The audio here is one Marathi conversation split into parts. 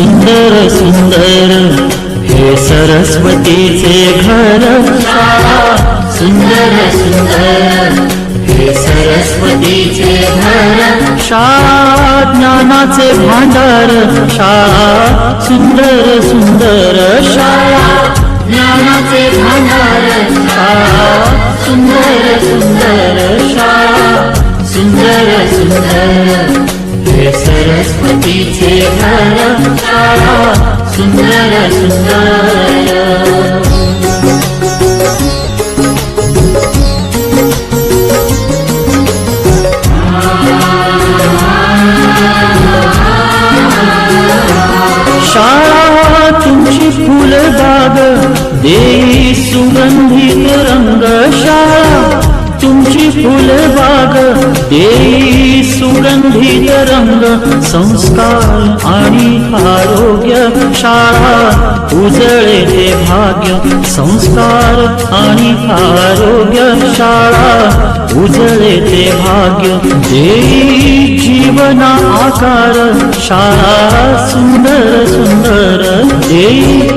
सुंदर सुंदर हे सरस्वतीचे घर शाळा सुंदर सुंदर हे सरस्वतीचे घर शाळा ज्ञानाचे भांडार शाळा सुंदर सुंदर शाळा ज्ञानाचे भांडार शाळा सुंदर सुंदर शाळा सुंदर सुंदर हे सरस्वतीचे घर शाळा सुंदर सुंदर शाळा तुमची फुलबाग देई सुगंधित रंग शाळा तुमची फुलबाग देई सुगंधित रंग संस्कार आणि आरोग्य शाळा उजळे ते भाग्य संस्कार आणि आरोग्य शाळा उजळे ते भाग्य देई जीवना आकार शाळा सुंदर सुंदर देई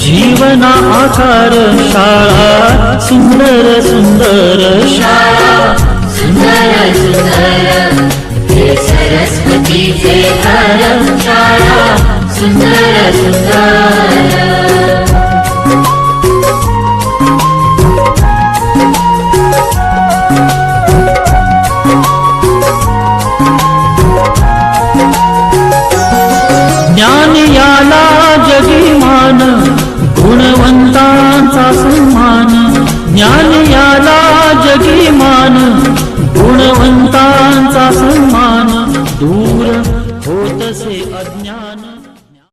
जीवना आकार शाळा सुंदर सुंदर शाळा सुंदर सुंदर हे सरस्वतीचे घर शाळा सुंदर सुंदर ज्ञान याला जगीमान गुणवंतांचा सन्मान ज्ञान याला जगीमान गुणवंतांचा सन्मान दूर होतसे अज्ञान